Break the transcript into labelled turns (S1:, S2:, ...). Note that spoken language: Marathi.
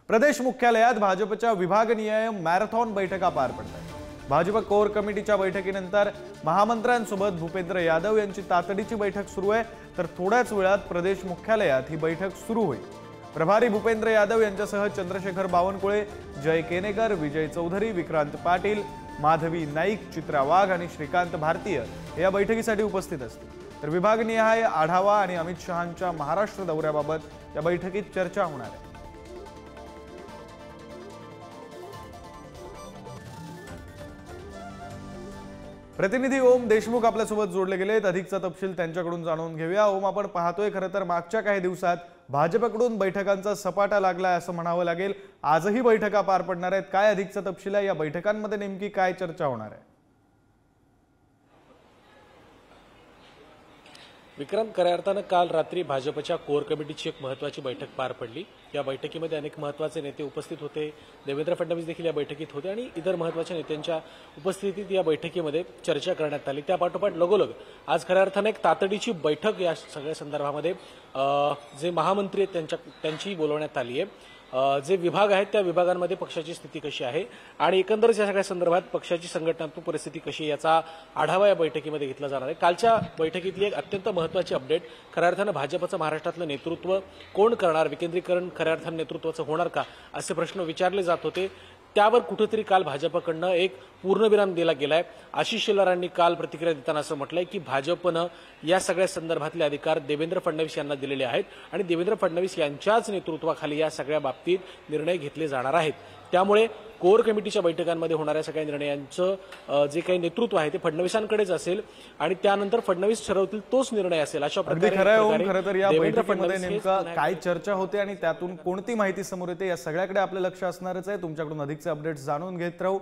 S1: प्रदेश मुख्यालयात भाजपच्या विभागनिहाय मॅरेथॉन बैठका पार पडतात। भाजप कोर कमिटीच्या बैठकीनंतर महामंत्र्यांसोबत भूपेंद्र यादव यांची तातडीची बैठक सुरू आहे, तर थोड्याच वेळात प्रदेश मुख्यालयात ही बैठक सुरू होईल। प्रभारी भूपेंद्र यादव यांच्यासह चंद्रशेखर बावनकुळे, जय केनेकर, विजय चौधरी, विक्रांत पाटील, माधवी नाईक, चित्रा वाघ आणि श्रीकांत भारतीय या बैठकीसाठी उपस्थित असतील। तर विभागनिहाय आढावा आणि अमित शहांच्या महाराष्ट्र दौऱ्याबाबत या बैठकीत चर्चा होणार आहे। प्रतिनिधी ओम देशमुख आपल्यासोबत जोडले गेलेत। अधिकचा तपशील त्यांच्याकडून जाणून घेऊया। ओम, आपण पाहतोय खरं तर मागच्या काही दिवसात भाजपकडून बैठकांचा सपाटा लागलाय असं म्हणावं लागेल। आजही बैठका पार पडणार आहेत। काय अधिकचा तपशील आहे? या बैठकांमध्ये नेमकी काय चर्चा होणार आहे?
S2: विक्रम, खऱ्या अर्थानं काल रात्री भाजपच्या कोर कमिटीची एक महत्त्वाची बैठक पार पडली। या बैठकीमध्ये अनेक महत्त्वाचे नेते उपस्थित होते। देवेंद्र फडणवीस देखील या बैठकीत होते आणि इतर महत्त्वाच्या नेत्यांच्या उपस्थितीत या बैठकीमध्ये चर्चा करण्यात आली। त्यापाठोपाठ लगोलग आज खऱ्या अर्थानं एक तातडीची बैठक या सगळ्या संदर्भामध्ये जे महामंत्री आहेत त्यांची बोलवण्यात आली आहे। जे विभाग आहेत त्या विभागांमध्ये पक्षाची स्थिती कशी आहे आणि एकंदरच या सगळ्या संदर्भात पक्षाची संघटनात्मक परिस्थिती कशी आहे याचा आढावा या बैठकीमध्ये घेतला जाणार आहे। कालच्या बैठकीतली एक अत्यंत महत्त्वाची अपडेट, खऱ्या अर्थानं भाजपचं महाराष्ट्रातलं नेतृत्व कोण करणार, विकेंद्रीकरण खऱ्या अर्थानं नेतृत्वाचं होणार का असे प्रश्न विचारले जात होते। त्यावर कुठेतरी काल भाजपकडनं एक पूर्णविराम दिला गेलाय। आशिष शेलारांनी काल प्रतिक्रिया देताना असं म्हटलंय की भाजपनं या सगळ्या संदर्भातले अधिकार देवेंद्र फडणवीस यांना दिलेले आहेत आणि देवेंद्र फडणवीस यांच्याच नेतृत्वाखाली या सगळ्या बाबतीत निर्णय घेतले जाणार आहेत। त्यामुळे कोर कमिटीच्या बैठकांमध्ये होणाऱ्या सगळ्या निर्णयांचं जे काही नेतृत्व आहे ते फडणवीसांकडेच असेल आणि त्यानंतर फडणवीस ठरवतील तोच निर्णय असेल अशा प्रकारे
S1: खरं तर या बैठकीमध्ये नेमका काय चर्चा होते आणि त्यातून कोणती माहिती समोर येते या सगळ्याकडे आपलं लक्ष असणारच आहे। तुमच्याकडून अधिकचे अपडेट्स जाणून घेत राहू।